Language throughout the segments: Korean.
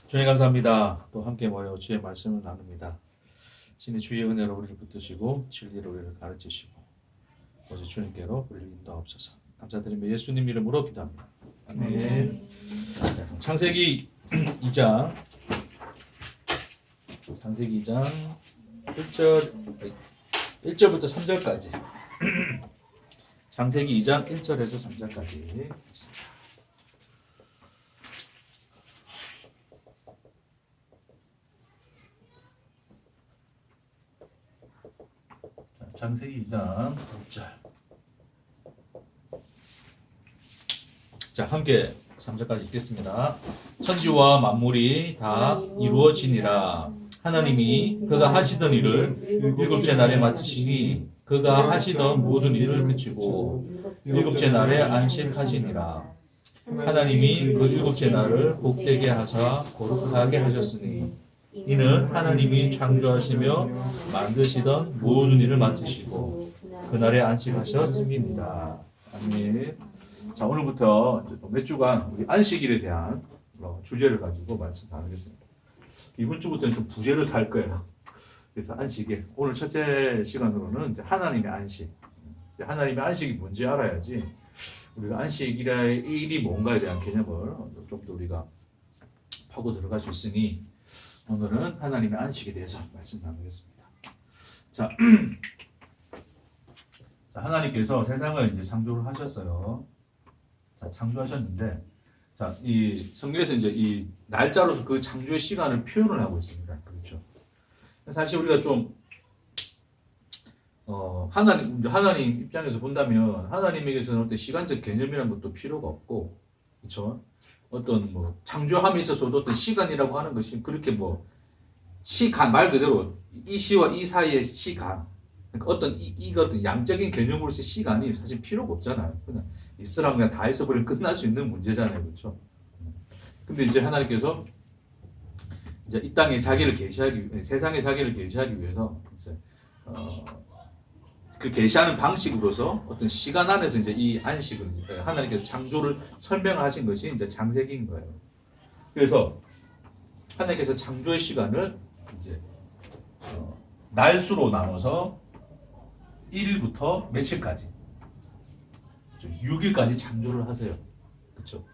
주님 감사합니다. 또 함께 모여 주의 말씀을 나눕니다. 신의 주의 은혜로 우리를 붙드시고 진리로 우리를 가르치시고 오직 주님께로 우리를 인도하옵소서. 감사드리며 예수님 이름으로 기도합니다. 아멘. 창세기 2장 1절부터 3절까지 창세기 2장 1절에서 3절까지 있습니다. 창세기 2장 1절. 자, 함께 3절까지 읽겠습니다. 천지와 만물이 다 이루어지니라. 하나님이 그가 하시던 일을 일곱째 날에 마치시니 그가 하시던 모든 일을 그치고 일곱째 날에 안식하시니라. 하나님이 그 일곱째 날을 복되게 하사 거룩하게 하셨으니 이는 하나님이 창조하시며 만드시던 모든 일을 마치시고 그날에 안식하셨음입니다. 아멘. 자, 오늘부터 몇 주간 우리 안식일에 대한 주제를 가지고 말씀 나누겠습니다. 이번 주부터는 좀 부제를 달 거예요. 그래서 안식일, 오늘 첫째 시간으로는 이제 하나님의 안식. 이제 하나님의 안식이 뭔지 알아야지 우리가 안식일의 일이 뭔가에 대한 개념을 좀 더 우리가 파고 들어갈 수 있으니 오늘은 하나님의 안식에 대해서 말씀 나누겠습니다. 자, 하나님께서 세상을 이제 창조를 하셨어요. 자, 창조하셨는데, 자, 이 성경에서 이제 이 날짜로서 그 창조의 시간을 표현을 하고 있습니다. 그렇죠? 사실 우리가 좀 하나님 입장에서 본다면 하나님에게서는 어떤 시간적 개념이라는 것도 필요가 없고, 그렇죠? 어떤 뭐 창조함에 있어서도 어떤 시간이라고 하는 것이 그렇게 뭐 시간 말 그대로 이 시와 이 사이의 시간, 그러니까 어떤 어떤 양적인 개념으로서의 시간이 사실 필요가 없잖아요. 그냥 있으라면 그냥 다 있어버리면 끝날 수 있는 문제잖아요, 그렇죠? 근데 이제 하나님께서 이제 이 땅에 자기를 계시하기, 세상에 자기를 계시하기 위해서 이제 그 계시하는 방식으로서 어떤 시간 안에서 이제 이 안식을 하나님께서 창조를 설명을 하신 것이 이제 창세기인 거예요. 그래서 하나님께서 창조의 시간을 이제 날수로 나눠서 1일부터 며칠까지 6일까지 창조를 하세요. 그렇죠?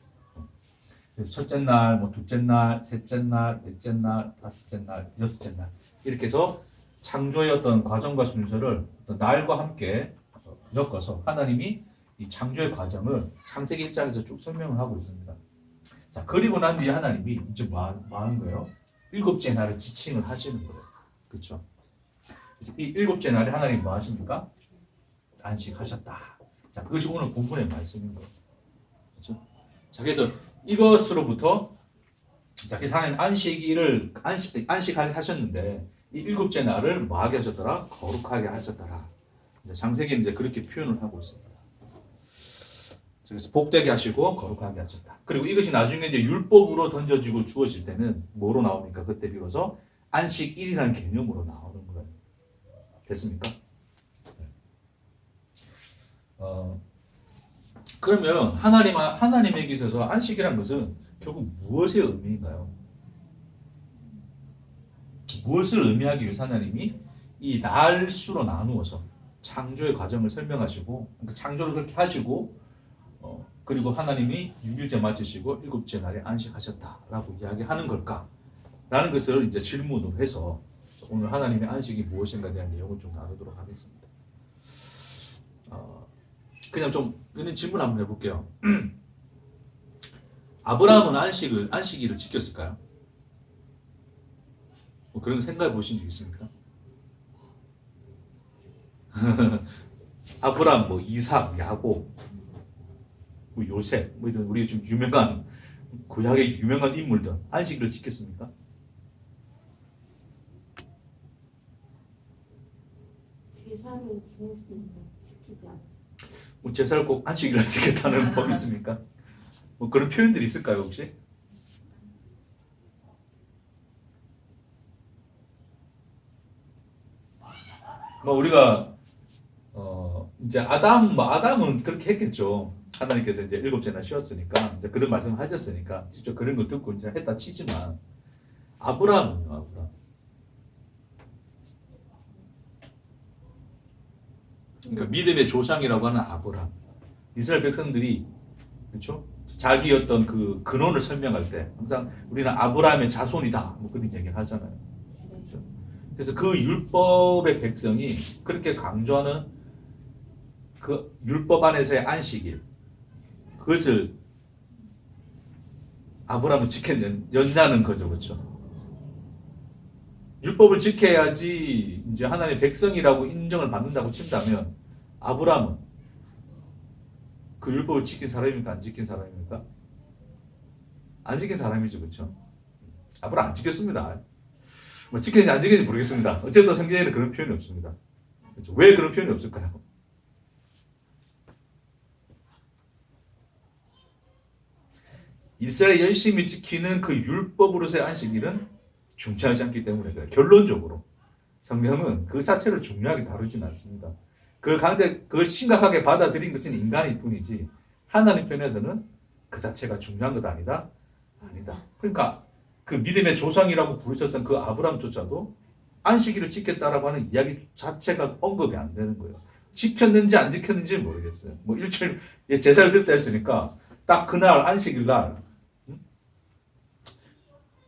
그래서 첫째 날, 뭐 둘째 날, 셋째 날, 넷째 날, 다섯째 날, 여섯째 날 이렇게 해서 창조의 어떤 과정과 순서를 어떤 날과 함께 엮어서 하나님이 이 창조의 과정을 창세기 1장에서 쭉 설명을 하고 있습니다. 자, 그리고 난 뒤에 하나님이 이제 뭐 하는 거예요? 일곱째 날을 지칭을 하시는 거예요. 그렇죠? 그래서 이 일곱째 날에 하나님 뭐 하십니까? 안식하셨다. 자, 그것이 오늘 본문의 말씀인 거예요. 그렇죠? 자, 그래서 이것으로부터 자, 그래서 하나님 안식하셨는데 이 일곱째 날을 뭐 하게 하셨더라? 거룩하게 하셨더라. 창세기는 이제 그렇게 표현을 하고 있습니다. 그래서 복되게 하시고 거룩하게 하셨다. 그리고 이것이 나중에 이제 율법으로 던져지고 주어질 때는 뭐로 나옵니까? 그때 비로소 안식일이라는 개념으로 나오는 거예요. 됐습니까? 그러면 하나님에게 있어서 안식이란 것은 결국 무엇의 의미인가요? 무엇을 의미하기 위해서 하나님이 이 날수로 나누어서 창조의 과정을 설명하시고 그 창조를 그렇게 하시고 그리고 하나님이 6일째 마치시고 7째 날에 안식하셨다라고 이야기하는 걸까라는 것을 이제 질문으로 해서 오늘 하나님의 안식이 무엇인가에 대한 내용을 좀 나누도록 하겠습니다. 그냥 좀 그런 질문 한번 해볼게요. 아브라함은 안식일을 지켰을까요? 뭐 그런 생각해 보신 적 있습니까? 아브라함, 뭐 이삭, 야곱, 뭐 요셉, 뭐 이런 우리 좀 유명한 구약의 유명한 인물들 안식일을 지켰습니까? 제사를 지냈습니다. 지키지 않았어요. 뭐 제사를 꼭 안식일을 지켰다는 법이 있습니까? 뭐 그런 표현들이 있을까요, 혹시? 뭐 우리가 이제 아담은 그렇게 했겠죠. 하나님께서 이제 일곱째나 쉬었으니까 이제 그런 말씀을 하셨으니까 직접 그런 걸 듣고 이제 했다 치지만 아브라함은요, 아브라함. 그러니까 믿음의 조상이라고 하는 아브라함. 이스라엘 백성들이 그렇죠? 자기 어떤 그 근원을 설명할 때 항상 우리는 아브라함의 자손이다 뭐 그런 얘기를 하잖아요. 그렇죠? 그래서 그 율법의 백성이 그렇게 강조하는 그 율법 안에서의 안식일 그것을 아브라함은 지켜낸다는 거죠, 그렇죠? 율법을 지켜야지 이제 하나님의 백성이라고 인정을 받는다고 친다면 아브라함은 그 율법을 지킨 사람입니까? 안 지킨 사람입니까? 안 지킨 사람이죠, 그렇죠? 아브라함 안 지켰습니다. 뭐 지켰는지 안 지켰는지 모르겠습니다. 어쨌든 성경에는 그런 표현이 없습니다. 그렇죠? 왜 그런 표현이 없을까요? 이스라엘 열심히 지키는 그 율법으로서의 안식일은 중요하지 않기 때문에 그래요. 결론적으로 성경은 그 자체를 중요하게 다루지는 않습니다. 그걸 심각하게 받아들인 것은 인간일 뿐이지 하나님 편에서는 그 자체가 중요한 것 아니다? 아니다. 그러니까 그 믿음의 조상이라고 부르셨던 그 아브라함조차도 안식일을 지켰다라고 하는 이야기 자체가 언급이 안 되는 거예요. 지켰는지 안 지켰는지 모르겠어요. 뭐 일주일 제사를 드렸다 했으니까 딱 그날 안식일 날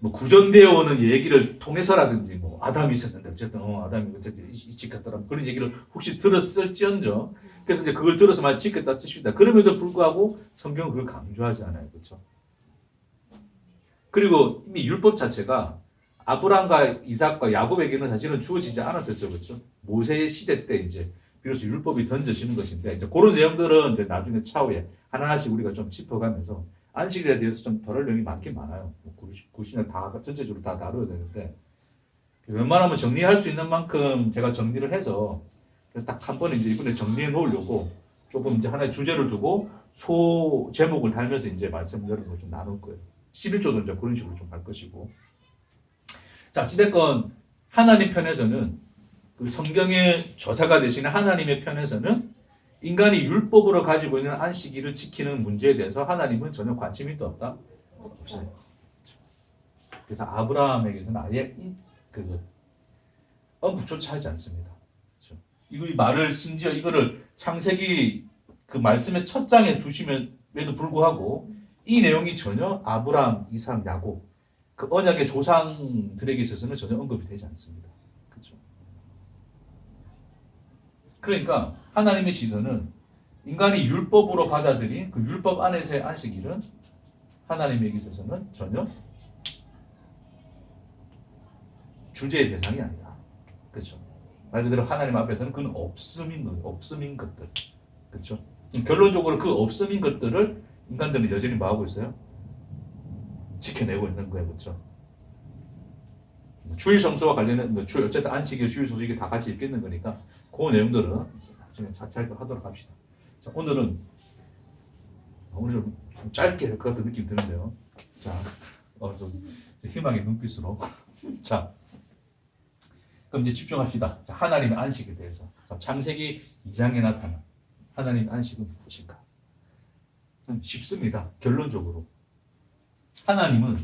뭐 구전되어 오는 얘기를 통해서라든지 뭐 아담이 있었는데 어쨌든 아담이 어쨌든 지켰더라 그런 얘기를 혹시 들었을지언정 그래서 이제 그걸 들어서만 지켰다 뜻입니다. 그럼에도 불구하고 성경은 그걸 강조하지 않아요, 그렇죠? 그리고 이미 율법 자체가 아브라함과 이삭과 야곱에게는 사실은 주어지지 않았었죠, 그렇죠? 모세 시대 때 이제 비로소 율법이 던져지는 것인데 이제 그런 내용들은 이제 나중에 차후에 하나하나씩 우리가 좀 짚어가면서 안식일에 대해서 좀 덜할 내용이 많긴 많아요. 9시는 다 전체적으로 다 다뤄야 되는데 웬만하면 정리할 수 있는 만큼 제가 정리를 해서 딱 한 번에 이제 이번에 정리해 놓으려고 조금 이제 하나의 주제를 두고 소 제목을 달면서 이제 말씀 여러 걸 좀 나눌 거예요. 11조도 이제 그런 식으로 좀 할 것이고. 자, 어찌됐건 하나님 편에서는 그 성경의 저자가 되시는 하나님의 편에서는 인간이 율법으로 가지고 있는 안식일을 지키는 문제에 대해서 하나님은 전혀 관심이 또 없다? 없어요. 그래서 아브라함에게서는 아예 언급조차 하지 않습니다. 그렇죠? 이 말을 심지어 이거를 창세기 그 말씀의 첫 장에 두심에도 불구하고 이 내용이 전혀 아브라함, 이삭, 야곱 그 언약의 조상들에게 있어서는 전혀 언급이 되지 않습니다. 그렇죠? 그러니까 하나님의 시선은 인간이 율법으로 받아들인 그 율법 안에서의 안식일은 하나님에게 있어서는 전혀 주제의 대상이 아니다. 그렇죠? 말 그대로 하나님 앞에서는 그는 없음인 것들. 그렇죠? 결론적으로 그 없음인 것들을 인간들은 여전히 뭐 하고 있어요? 지켜내고 있는 거예요. 그렇죠? 주일 성수와 관련된 어쨌든 안식일, 주일 소식이 다 같이 있겠는 거니까 그 내용들은 나중에 차차히 하도록 합시다. 자, 오늘 좀 짧게 할 것 같은 느낌이 드는데요. 자, 좀 희망의 눈빛으로. 자, 그럼 이제 집중합시다. 자, 하나님의 안식에 대해서. 창세기 2장에 나타난 하나님의 안식은 무엇인가? 쉽습니다. 결론적으로. 하나님은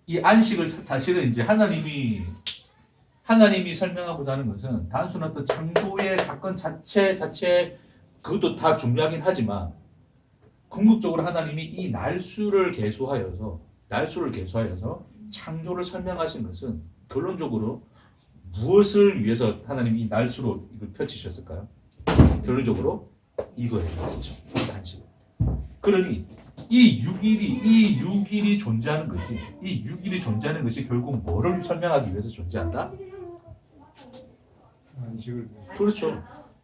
이 안식을 사실은 이제 하나님이 설명하고자 하는 것은 단순한 어떤 창조의 사건 자체 그것도 다 중요하긴 하지만 궁극적으로 하나님이 이 날수를 계수하여서 창조를 설명하신 것은 결론적으로 무엇을 위해서 하나님이 이 날수로 이걸 펼치셨을까요? 결론적으로 이거예요. 그렇죠? 단식. 그러니 이 6일이 존재하는 것이 결국 뭐를 설명하기 위해서 존재한다? 안식을 그렇죠.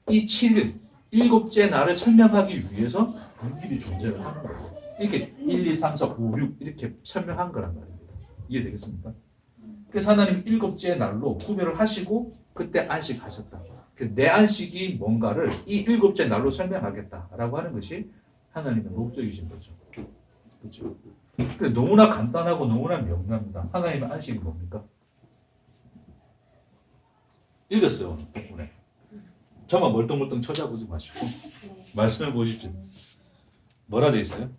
이 7일, 일곱째 날을 설명하기 위해서 6일이 존재를 하는 거예요. 이렇게 1, 2, 3, 4, 5, 6 이렇게 설명한 거란 말입니다. 이해되겠습니까? 그래서 하나님 일곱째 날로 구별을 하시고 그때 안식하셨다. 그래서 내 안식이 뭔가를 이 일곱째 날로 설명하겠다라고 하는 것이 하나님의 목적이신 거죠. 그렇죠? 너무나 간단하고 너무나 명료합니다. 하나님의 안식이 뭡니까? 읽었어요. 덕분에. 저만 멀뚱멀뚱 쳐다보지 마시고 말씀해 보십시오. 뭐라 돼 있어요?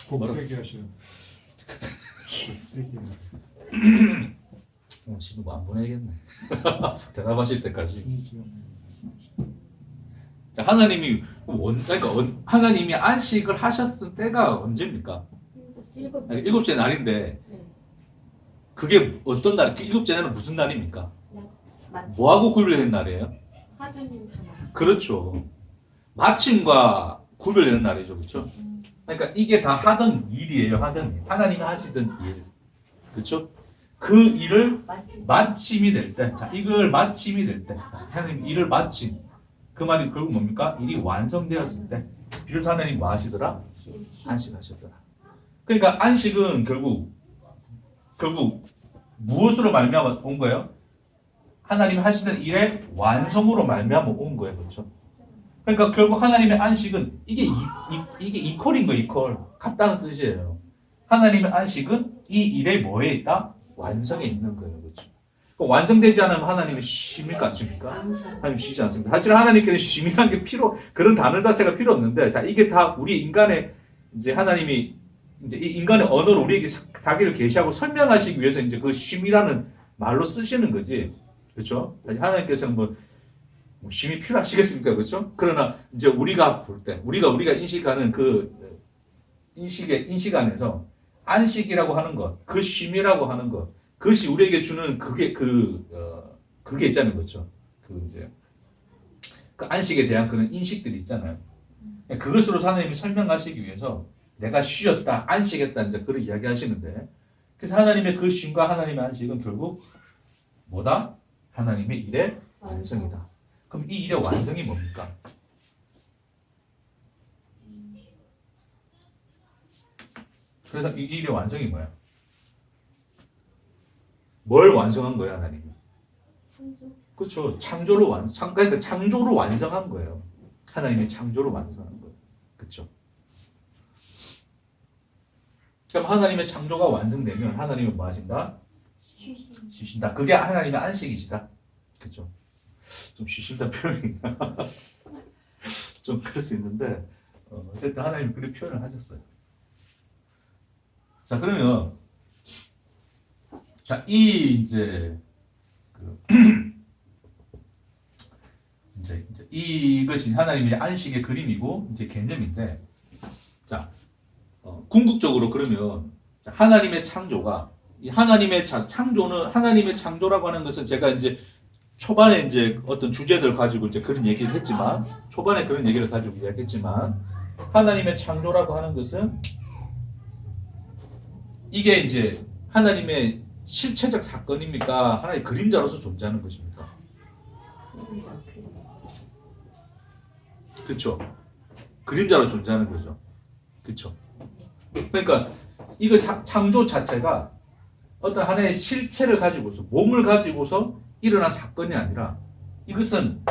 곱빼기 하시는. 지금 안 보내겠네. 대답하실 때까지. 자, 하나님이 하나님이 안식을 하셨을 때가 언제입니까? 일곱째 날인데 네. 그게 어떤 날? 일곱째 날은 무슨 날입니까? 마침 뭐하고 구별된 날이에요? 하드님 다 마침. 그렇죠. 마침과 구별되는 날이죠, 그렇죠? 그러니까 이게 다 하던 일이에요, 하던 일. 하나님이 하시던 일, 그렇죠? 그 일을 마침이 될 때, 자, 이걸 마침이 될 때, 자, 하나님 일을 마침. 그 말이 결국 뭡니까? 일이 완성되었을 때, 비로소 하나님 뭐 하시더라? 안식하셨더라. 그러니까 안식은 결국 무엇으로 말미암아 온 거예요? 하나님이 하시던 일의 완성으로 말미암아 온 거예요, 그렇죠? 그러니까 결국 하나님의 안식은 이게 이퀄인 거예요, 이퀄. 같다는 뜻이에요. 하나님의 안식은 이 일의 뭐에 있다? 완성에 있는 거예요, 그렇죠? 완성되지 않으면 하나님이 쉼일까 안 쉼니까? 하나님 쉬지 않습니다. 사실 하나님께는 쉼이라는 게 그런 단어 자체가 필요 없는데, 자, 이게 다 우리 인간의 이제 하나님이 이제 이 인간의 언어로 우리에게 자기를 계시하고 설명하시기 위해서 이제 그 쉼이라는 말로 쓰시는 거지, 그렇죠? 하나님께서는 뭐 쉼이 필요하시겠습니까, 그렇죠? 그러나 이제 우리가 볼 때, 우리가 인식하는 그 인식 안에서 안식이라고 하는 것, 그 쉼이라고 하는 것, 그것이 우리에게 주는 그게 있잖아요, 그렇죠? 그 이제 그 안식에 대한 그런 인식들이 있잖아요. 그것으로 하나님이 설명하시기 위해서 내가 쉬었다, 안식했다 이제 그런 이야기하시는데, 그래서 하나님의 그 쉼과 하나님의 안식은 결국 뭐다? 하나님의 일의 완성이다. 그럼 이 일의 완성이 뭡니까? 그래서 이 일의 완성이 뭐야? 뭘 완성한 거야, 하나님이? 창조. 그렇죠. 그러니까 창조로 완성한 거예요. 하나님의 창조로 완성한 거예요. 그렇죠. 그럼 하나님의 창조가 완성되면 하나님은 뭐 하신다? 쉬신다. 그게 하나님의 안식이시다. 그렇죠. 좀 쉬신다 표현이 좀 그럴 수 있는데 어쨌든 하나님이 그렇게 표현을 하셨어요. 자, 그러면 자, 이제 이제 이것이 하나님의 안식의 그림이고 이제 개념인데, 자, 궁극적으로 그러면 자, 하나님의 창조가 이 하나님의 창조는 하나님의 창조라고 하는 것은 제가 이제 초반에 이제 어떤 주제들 가지고 이제 그런 얘기를 했지만 초반에 그런 얘기를 가지고 이야기했지만 하나님의 창조라고 하는 것은 이게 이제 하나님의 실체적 사건입니까? 하나의 그림자로서 존재하는 것입니까? 그렇죠. 그림자로 존재하는 거죠. 그렇죠. 그러니까 이거 창조 자체가 어떤 하나의 실체를 가지고서 몸을 가지고서 일어난 사건이 아니라 이것은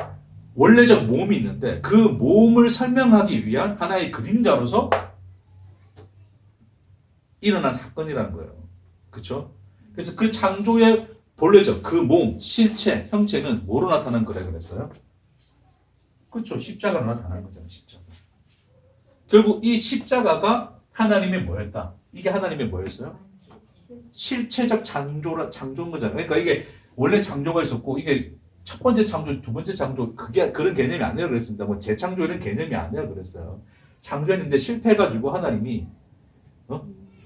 원래적 몸이 있는데 그 몸을 설명하기 위한 하나의 그림자로서 일어난 사건이라는 거예요. 그렇죠? 그래서 그 창조의 본래적 그 몸, 실체, 형체는 뭐로 나타난 거라 그랬어요? 그렇죠. 십자가로 나타난 거잖아요. 십자가. 결국 이 십자가가 하나님의 뭐였다? 이게 하나님의 뭐였어요? 실체적 창조인 거잖아요. 그러니까 이게 원래 창조가 있었고 이게 첫 번째 창조, 두 번째 창조 그게 그런 개념이 아니라 그랬습니다. 뭐 재창조 이런 개념이 아니라 그랬어요. 창조했는데 실패해가지고 하나님이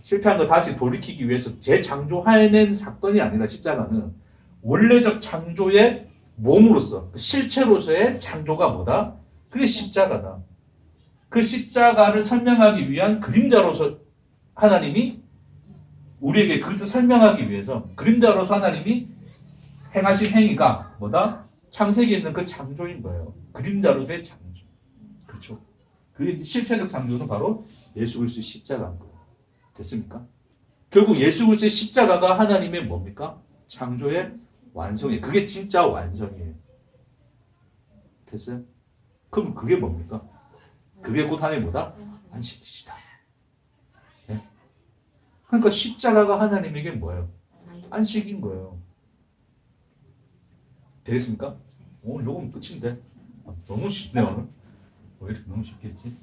실패한 거 다시 돌이키기 위해서 재창조해낸 사건이 아니라 십자가는 원래적 창조의 몸으로서 실체로서의 창조가 뭐다? 그게 십자가다. 그 십자가를 설명하기 위한 그림자로서 하나님이 우리에게 그것을 설명하기 위해서 그림자로서 하나님이 행하신 행위가 뭐다? 창세기에 있는 그 창조인 거예요. 그림자로서의 창조. 그렇죠. 그게 실체적 창조는 바로 예수 그리스도의 십자가인 거예요. 됐습니까? 결국 예수 그리스도의 십자가가 하나님의 뭡니까? 창조의 완성이에요. 그게 진짜 완성이에요. 됐어요? 그럼 그게 뭡니까? 그게 곧 하나님 뭐다? 안식이시다. 네? 그러니까 십자가가 하나님에게 뭐예요? 안식인 거예요. 되겠습니까? 오늘 요거면 끝인데. 너무 쉽네 오늘. 왜 이렇게 너무 쉽게 했지?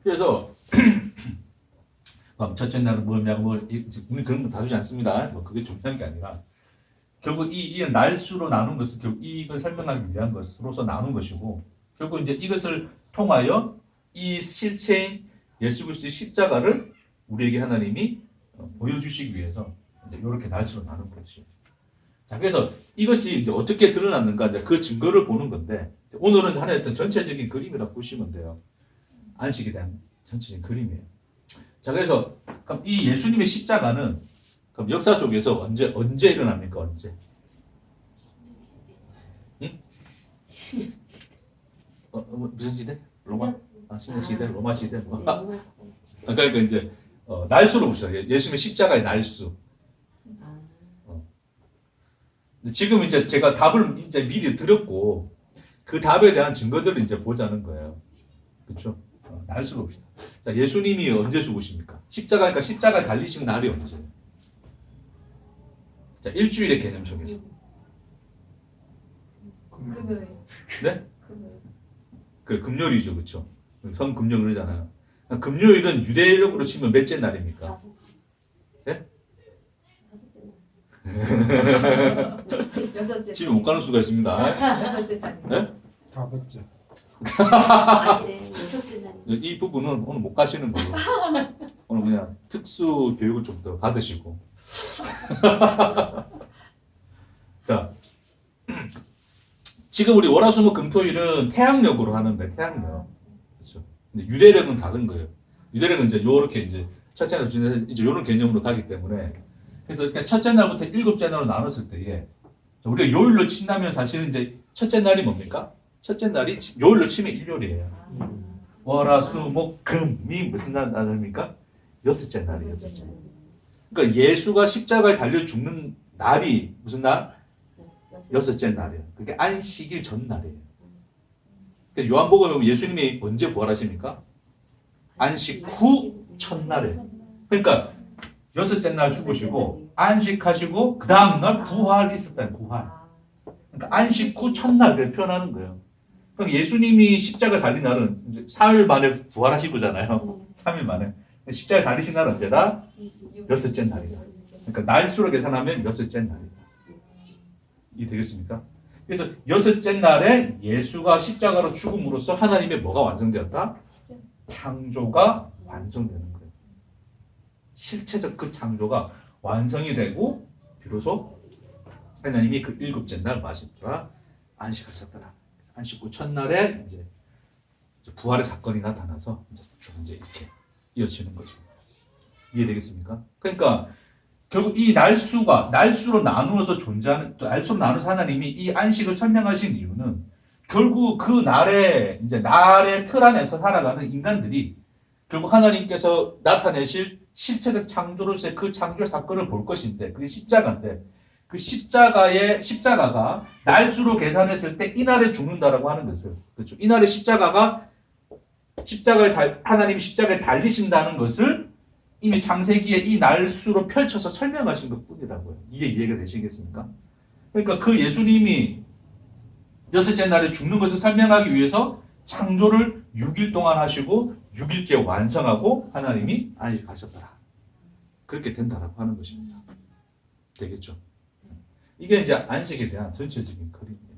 그래서 첫째 날은 뭐냐고 우리 그런 거 다루지 않습니다. 뭐 그게 중요한 게 아니라 결국 이 날수로 나눈 것은 결국 이걸 설명하기 위한 것으로서 나눈 것이고 결국 이제 이것을 통하여 이 실체인 예수 그리스도의 십자가를 우리에게 하나님이 보여주시기 위해서 이제 이렇게 날수로 나눈 것이죠. 자, 그래서 이것이 이제 어떻게 드러났는가 이제 그 증거를 보는 건데 오늘은 하나의 어떤 전체적인 그림이라고 보시면 돼요. 안식에 대한 전체적인 그림이에요. 자, 그래서 그럼 이 예수님의 십자가는 그럼 역사 속에서 언제 일어납니까? 언제? 응? 무슨 시대? 로마? 신약 시대, 로마 시대. 뭐. 그러니까 이제 날수로 봅시다. 예수님의 십자가의 날수. 지금 이제 제가 답을 이제 미리 드렸고 그 답에 대한 증거들을 이제 보자는 거예요. 그렇죠? 날수로 봅시다. 자, 예수님이 언제 죽으십니까? 십자가니까 십자가에 달리신 날이 언제예요? 자, 일주일의 개념 속에서. 금요일. 네? 금요일. 그 금요일이죠, 그렇죠? 성금요 그러잖아요. 금요일은 유대력으로 치면 몇째 날입니까? 다섯. 예? 다섯째 날. 여섯째. 집에 못 가는 수가 있습니다. 여섯째 날. 네? 다섯째. 아니래. 여섯째 날. 이 부분은 오늘 못 가시는 걸로. 오늘 그냥 특수 교육을 좀 더 받으시고. 자, 지금 우리 월화수목 금토일은 태양력으로 하는데 태양력. 그렇죠. 근데 유대력은 다른 거예요. 유대력은 이제 요렇게 이제 첫째 날, 둘째 날 이제 요런 개념으로 가기 때문에 그래서 그냥 첫째 날부터 일곱째 날로 나눴을 때에 우리가 요일로 친다면 사실은 이제 첫째 날이 뭡니까? 첫째 날이 요일로 치면 일요일이에요. 월화수목 금이 무슨 날입니까? 여섯째 날이에요. 여섯째. 그러니까 예수가 십자가에 달려 죽는 날이 무슨 날? 여섯째 날이에요. 그게 안식일 전날이에요. 그래서 요한복음에 보면 예수님이 언제 부활하십니까? 안식 후 첫날이에요. 그러니까 여섯째 날 죽으시고 안식하시고 그 다음 날 부활이 있었다는 부활. 그러니까 안식 후 첫날을 표현하는 거예요. 그럼 예수님이 십자가 달린 날은 이제 4일 만에 부활하신 거잖아요. 3일 만에. 십자가 달리신 날은 언제다? 여섯째 날이다. 그러니까 날수로 계산하면 여섯째 날이다. 이 되겠습니까? 그래서 여섯째 날에 예수가 십자가로 죽음으로써 하나님의 뭐가 완성되었다? 창조가 완성되는 거예요. 실체적 그 창조가 완성이 되고 비로소 하나님이 그 일곱째 날 마시더라 안식하셨더라. 그래서 안식 후 첫날에 이제 부활의 사건이 나타나서 이제 이렇게 이어지는 거죠. 이해되겠습니까? 그러니까 결국 이 날수로 나누어서 존재하는 날수로 나누어서 하나님이 이 안식을 설명하신 이유는 결국 그 날의 틀 안에서 살아가는 인간들이 결국 하나님께서 나타내실 실체적 창조로서의 그 창조의 사건을 볼 것인데 그게 십자가인데 그 십자가가 날수로 계산했을 때 이날에 죽는다라고 하는 것을 그렇죠. 이날에 하나님이 십자가에 달리신다는 것을 이미 창세기에 이 날수로 펼쳐서 설명하신 것 뿐이라고요. 이게 이해가 되시겠습니까? 그러니까 그 예수님이 여섯째 날에 죽는 것을 설명하기 위해서 창조를 6일 동안 하시고 6일째 완성하고 하나님이 안식하셨더라. 그렇게 된다라고 하는 것입니다. 되겠죠? 이게 이제 안식에 대한 전체적인 그림이에요.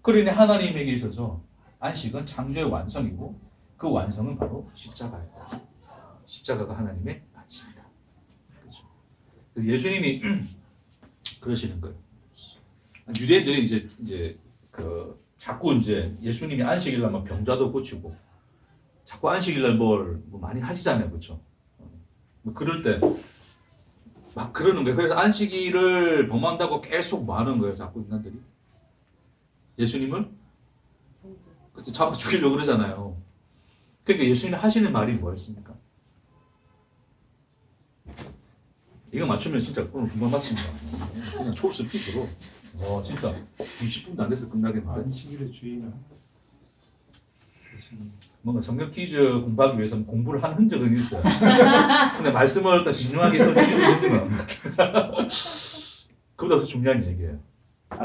그러니 하나님에게 있어서 안식은 창조의 완성이고 그 완성은 바로 십자가였다. 십자가가 하나님의 안식이다. 그렇죠? 그래서 예수님이 그러시는 거예요. 유대인들이 이제 자꾸 예수님이 안식일날 막 병자도 고치고 자꾸 안식일날 뭘 많이 하시잖아요, 그렇죠? 그럴 때 막 그러는 거예요. 그래서 안식일을 범한다고 계속 많은 거예요, 자꾸 인간들이. 예수님을 그렇죠, 잡아 죽이려고 그러잖아요. 그러니까 예수님이 하시는 말이 뭐였습니까? 이거 맞추면 진짜 오늘 금방 맞춥니다. 그냥 초록색 픽으로. 와 진짜 20분도 안 돼서 끝나겠는데. 안식일의 주인은 뭔가 성경 퀴즈 공부하기 위해서는 공부를 한 흔적은 있어요. 근데 말씀을 또 신중하게 지우는 건 없는 그보다 더 중요한 얘기예요.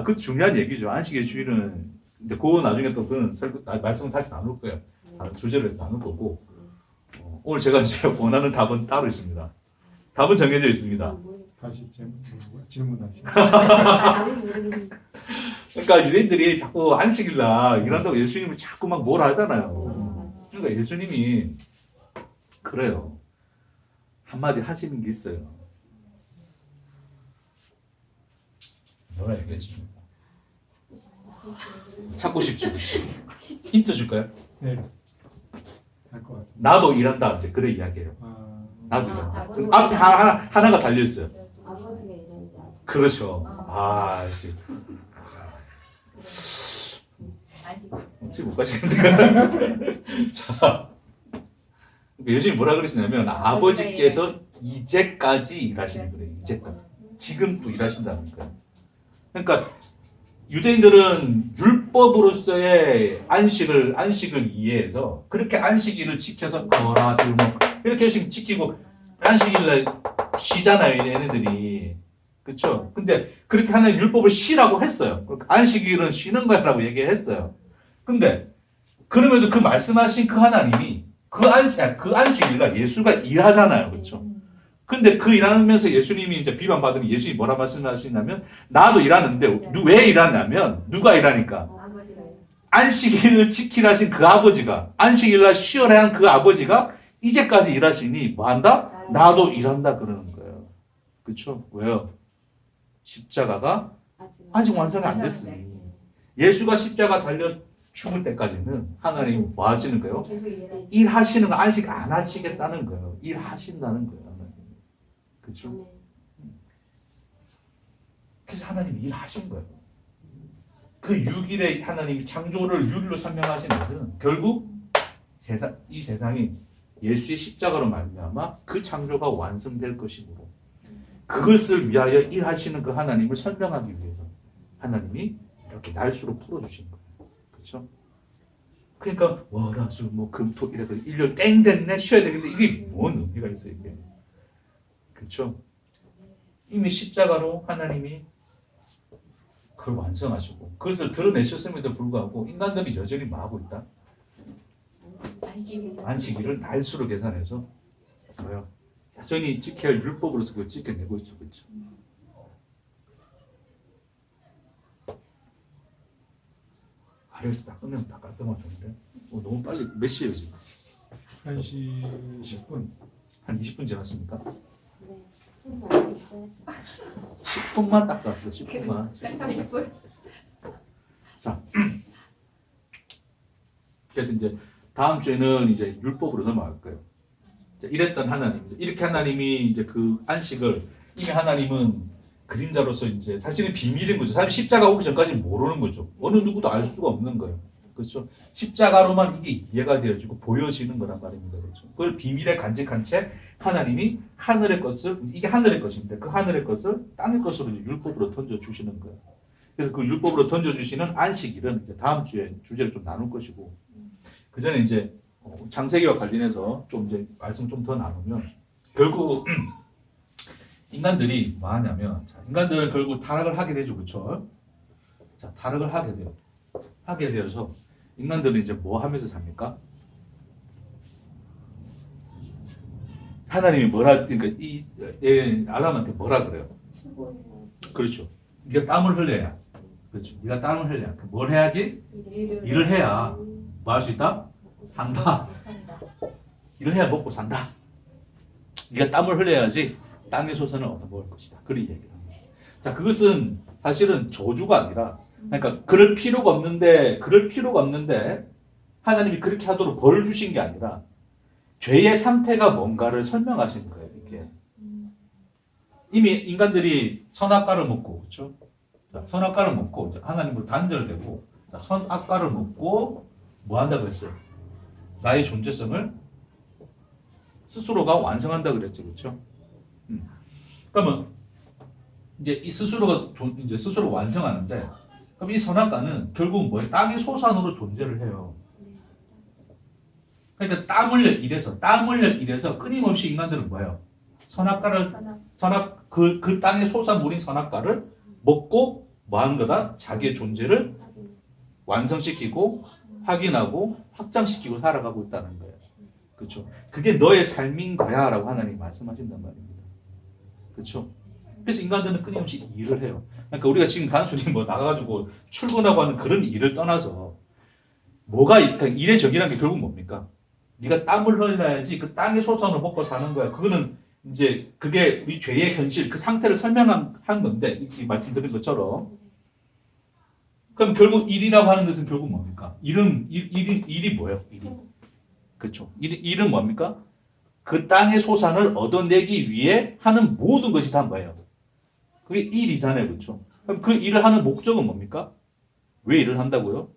그 중요한 얘기죠. 안식일 주일은 이제 그거 나중에 또 그는 말씀을 다시 나눌 거예요. 다른 주제를 나눌 거고 오늘 제가 이제 원하는 답은 따로 있습니다. 답은 정해져 있습니다. 다시 질문하시. 그러니까 유대인들이 자꾸 안식일날 일한다고 예수님을 자꾸 막 뭐라 하잖아요. 그러니까 예수님이 그래요. 한마디 하시는 게 있어요. 뭐라 얘기했습니까? 찾고 싶죠, 그렇죠? 힌트 줄까요? 네. 할 것 같아요. 나도 일한다 이제 그래 이야기해요. 나도 일한다. 앞에 하나가 달려 있어요. 아버지가 이러니까. 그렇죠. 역시 어찌 못 가시는데. 자, 예수님이 뭐라 그러시냐면 아버지께서 이제까지 일하시는 거예요. 이제까지. 지금 또 일하신다는 거예요. 그러니까 유대인들은 율법으로서의 안식을 이해해서 그렇게 안식일을 지켜서 거라 뭐 이렇게 열심히 지키고 안식일날 쉬잖아요, 얘네들이. 그렇죠? 근데 그렇게 하는 율법을 쉬라고 했어요. 안식일은 쉬는 거야라고 얘기했어요. 근데 그럼에도 그 말씀하신 그 하나님이 그 안식일날 예수가 일하잖아요. 그렇죠? 근데 그 일하면서 예수님이 이제 비판받으면 예수님이 뭐라 말씀하시냐면 나도 일하는데 왜 일하냐면 누가 일하니까 안식일을 지키라신 그 아버지가 안식일날 쉬어야 한 그 아버지가 이제까지 일하시니 뭐 한다? 나도 일한다 그러는 거예요. 그렇죠? 왜요? 십자가가 아직 완성이 안 됐으니 예수가 십자가 달려 죽을 때까지는 하나님 뭐 하시는 거예요? 일하시는 거 안식 안 하시겠다는 거예요. 일하신다는 거예요. 그렇죠? 그래서 하나님이 일하신 거예요. 그 6일에 하나님이 창조를 6일로 설명하신 것은 결국 이 세상이 예수의 십자가로 말미암아 그 창조가 완성될 것이므로 그것을 위하여 일하시는 그 하나님을 설명하기 위해서 하나님이 이렇게 날수로 풀어주신 거예요. 그렇죠? 그러니까 월화수목금토 이래서 일요일 땡 됐네 쉬어야 되겠는데 이게 뭔 의미가 있어요 이게. 그렇죠? 이미 십자가로 하나님이 그걸 완성하시고 그것을 드러내셨음에도 불구하고 인간들이 여전히 뭐 하고 있다? 안식일을 날수로 계산해서 뭐요? 여전히 지켜야 할 율법으로서 그걸 지켜내고 있죠. 그렇죠? 여기서 딱 끝내면 다 깔끔하게 좋은데 너무 빨리 몇 시에요 지금? 1시 10분. 한 20분 지났습니까? 네. 알고 있어야죠. 10분만 딱 갔어요. 10분만. 딱 30분. 자, 그래서 이제 다음 주에는 이제 율법으로 넘어갈 거예요. 자, 이랬던 하나님, 이렇게 하나님이 이제 그 안식을 이미 하나님은 그림자로서 이제 사실은 비밀인 거죠. 사실 십자가 오기 전까지 모르는 거죠. 어느 누구도 알 수가 없는 거예요. 그렇죠? 십자가로만 이게 이해가 되어지고 보여지는 거란 말입니다. 그렇죠? 그걸 비밀에 간직한 채 하나님이 하늘의 것을 이게 하늘의 것인데 그 하늘의 것을 땅의 것으로 이제 율법으로 던져 주시는 거예요. 그래서 그 율법으로 던져 주시는 안식일은 이제 다음 주에 주제를 좀 나눌 것이고 그 전에 이제 창세기와 관련해서 좀 이제 말씀 좀 더 나누면 결국 인간들이 뭐 하냐면 인간들은 결국 타락을 하게 되죠. 그렇죠? 자, 타락을 하게 돼요. 하게 되어서 인간들은 이제 뭐 하면서 삽니까? 하나님이 그러니까 이 아담한테 뭐라 그래요? 그렇죠. 네가 땀을 흘려야. 그렇죠. 네가 땀을 흘려야. 뭘 해야지? 일을 해야 뭐 할 수 있다? 산다. 일을 해야 먹고 산다. 네가 땀을 흘려야지 땅의 소산을 얻어먹을 것이다. 그런 얘기를 합니다. 자, 그것은 사실은 저주가 아니라 그러니까 그럴 필요가 없는데 하나님이 그렇게 하도록 벌 주신 게 아니라 죄의 상태가 뭔가를 설명하신 거예요. 이게 이미 인간들이 선악과를 먹고 그렇죠? 자, 선악과를 먹고 하나님으로 단절되고 자, 선악과를 먹고 뭐 한다고 했어요? 나의 존재성을 스스로가 완성한다 그랬죠. 그렇죠? 그러면 이제 이 스스로가 이제 스스로 완성하는데 그럼 이 선악과는 결국 뭐예요? 땅의 소산으로 존재를 해요. 그러니까 땀 흘려 일해서 끊임없이 인간들은 뭐예요? 그 땅에 솟아물인 선악과를 먹고 뭐 하는 거다? 자기의 존재를 완성시키고 확인하고 확장시키고 살아가고 있다는 거예요. 그렇죠? 그게 너의 삶인 거야라고 하나님이 말씀하신단 말입니다. 그렇죠? 그래서 인간들은 끊임없이 일을 해요. 그러니까 우리가 지금 단순히 뭐 나가가지고 출근하고 하는 그런 일을 떠나서 그러니까 일의 적이라는 게 결국 뭡니까? 네가 땀을 흘려야지 그 땅의 소산을 먹고 사는 거야. 그거는 이제 그게 우리 죄의 현실, 그 상태를 설명한 건데 이 말씀드린 것처럼. 그럼 결국 일이라고 하는 것은 결국 뭡니까? 일이 뭐예요? 일이. 그렇죠. 일은 뭡니까? 그 땅의 소산을 얻어내기 위해 하는 모든 것이 다 뭐예요? 그게 일이잖아요. 그렇죠? 그럼 그 일을 하는 목적은 뭡니까? 왜 일을 한다고요?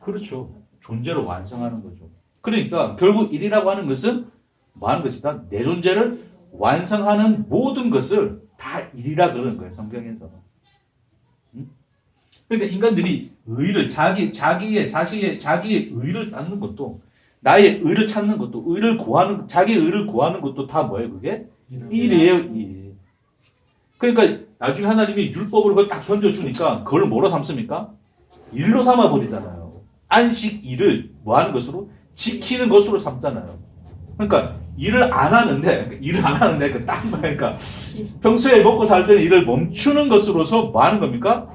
그렇죠. 존재를 완성하는 거죠. 그러니까 결국 일이라고 하는 것은 뭐 하는 것이다? 내 존재를 완성하는 모든 것을 다 일이라 그러는 거예요. 성경에서. 그러니까 인간들이 의를 자기의 의를 쌓는 것도 나의 의를 찾는 것도 자기의 의를 구하는 것도 다 뭐예요? 그게 일이에요. 일. 그러니까 나중에 하나님이 율법을 그걸 딱 던져주니까 그걸 뭐로 삼습니까? 일로 삼아 버리잖아요. 안식 일을 뭐 하는 것으로? 지키는 것으로 삼잖아요. 그러니까 일을 안 하는데 딱 그러니까 평소에 먹고 살던 일을 멈추는 것으로서 뭐 하는 겁니까?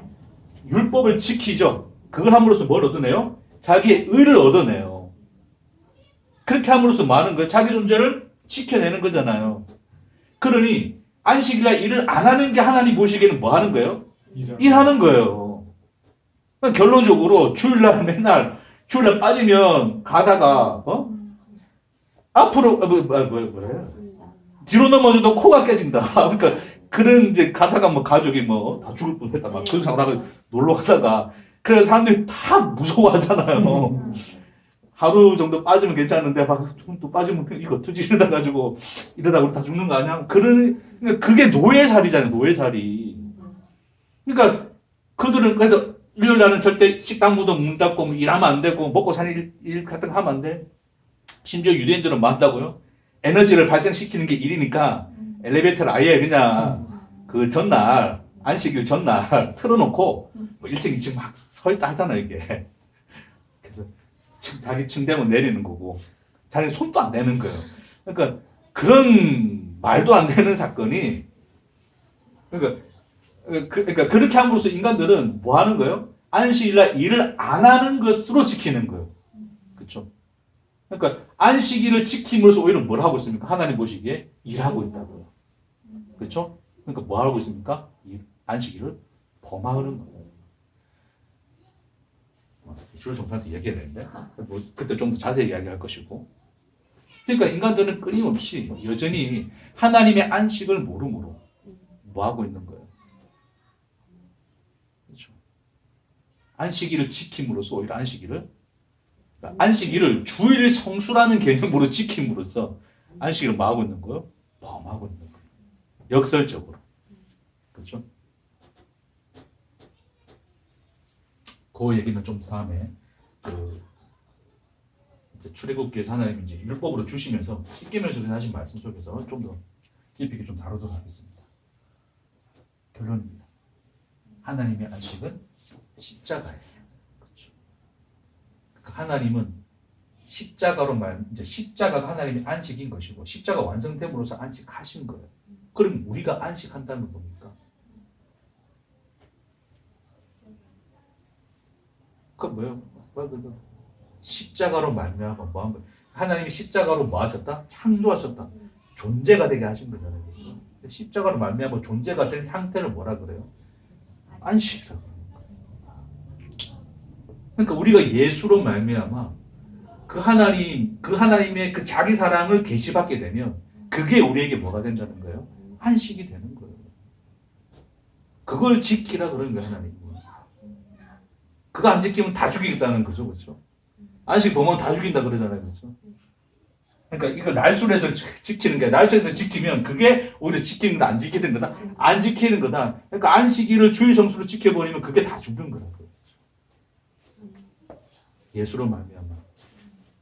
율법을 지키죠. 그걸 함으로써 뭘 얻어내요? 자기의 의를 얻어내요. 그렇게 함으로써 뭐 하는 거예요? 자기 존재를 지켜내는 거잖아요. 그러니 안식일날 일을 안 하는 게 하나님 보시기에는 뭐 하는 거예요? 일하는 거예요. 그러니까 결론적으로 주일날 빠지면 가다가 앞으로 뭐래요? 뒤로 넘어져도 코가 깨진다. 그러니까 그런 이제 가다가 뭐 가족이 뭐 다 죽을 뻔했다 막 그런 상황 놀러 가다가 그래서 사람들이 다 무서워하잖아요. 하루 정도 빠지면 괜찮은데 막 또 빠지면 이거 어쩌지 이러다 우리 다 죽는 거 아니야? 그러니까 그게 노예살이잖아요. 노예살이. 그러니까 그들은 그래서 일요일 날은 절대 식당부도 문 닫고 뭐 일하면 안 되고 먹고 사는 일 같은 거 하면 안 돼. 심지어 유대인들은 뭐 한다고요? 에너지를 발생시키는 게 일이니까 엘리베이터를 아예 그냥 그 전날 안식일 전날 틀어놓고 뭐 1층 2층 막 서 있다 하잖아요 이게. 그래서 자기 침대면 내리는 거고 자기 손도 안 내는 거예요. 그러니까 그런 말도 안 되는 사건이 그러니까 그렇게 함으로써 인간들은 뭐 하는 거예요? 안식일날 일을 안 하는 것으로 지키는 거예요. 그렇죠? 그러니까 안식일을 지킴으로써 오히려 뭘 하고 있습니까? 하나님 보시기에 일하고 있다고요. 그렇죠? 그러니까 뭐 하고 있습니까? 안식일을 범하는 거예요. 주일 종사한테 얘기해야 되는데 뭐 그때 좀 더 자세히 이야기할 것이고. 그러니까 인간들은 끊임없이 여전히 하나님의 안식을 모름으로 뭐 하고 있는 거예요? 그렇죠? 안식일을 지킴으로써 오히려 안식일을 주일 성수라는 개념으로 지킴으로써 안식일을 뭐 하고 있는 거예요? 범하고 있는 거예요. 역설적으로. 그렇죠? 그 얘기는 좀 다음에 이제 출애굽기에서 하나님이 이제 율법으로 주시면서 십계명에서 하신 말씀 속에서 좀 더 깊이 있게 좀 다루도록 하겠습니다. 결론입니다. 하나님의 안식은 십자가예요. 그렇죠? 하나님은 이제 십자가가 하나님의 안식인 것이고 십자가 완성됨으로써 안식하신 거예요. 그럼 우리가 안식한다는 건 뭡니까? 그건 뭐예요? 십자가로 말미암아 뭐 한 거예요? 하나님이 십자가로 뭐 하셨다? 창조하셨다. 존재가 되게 하신 거잖아요. 그렇죠? 십자가로 말미암아 존재가 된 상태를 뭐라 그래요? 안식이라고 그래요. 그러니까 우리가 예수로 말미암아 그 하나님의 그 자기 사랑을 계시받게 되면 그게 우리에게 뭐가 된다는 거예요? 안식이 되는 거예요. 그걸 지키라 그런 거예요, 하나님. 그거 안 지키면 다 죽이겠다는 거죠, 그렇죠? 안식 범하면 다 죽인다 그러잖아요, 그렇죠? 그러니까 이걸 날술에서 지키는 게 날술에서 지키면 그게 오히려 지키는 거다, 안 지키는 거다, 안 지키는 거다. 그러니까 안식일을 주일 성수로 지켜버리면 그게 다 죽는 거라고. 그렇죠? 예수로 말미암아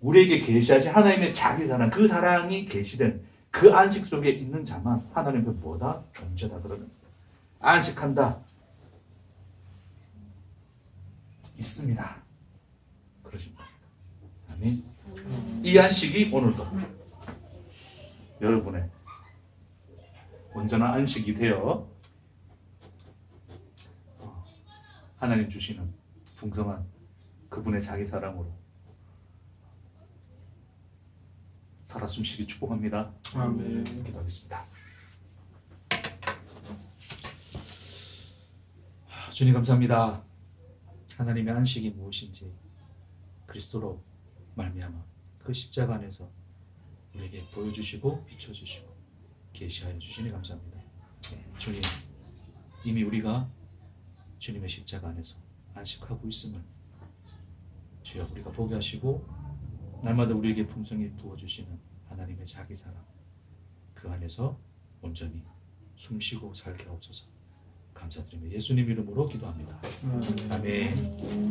우리에게 계시하신 하나님의 자기 사랑, 그 사랑이 계시된 그 안식 속에 있는 자만 하나님의 뭐다? 존재다 그러면서 안식한다. 있습니다. 그러신 겁니다. 아멘. 이 안식이 오늘도 여러분의 온전한 안식이 되어 하나님 주시는 풍성한 그분의 자기 사랑으로 살아 숨쉬기 축복합니다. 아멘. 기도하겠습니다. 주님 감사합니다. 하나님의 안식이 무엇인지 그리스도로 말미암아 그 십자가 안에서 우리에게 보여주시고 비춰주시고 계시하여 주시니 감사합니다. 주님, 이미 우리가 주님의 십자가 안에서 안식하고 있음을 주여 우리가 보게 하시고 날마다 우리에게 풍성히 부어주시는 하나님의 자기 사랑 그 안에서 온전히 숨쉬고 살게 하옵소서. 감사드리며 예수님 이름으로 기도합니다. 아멘.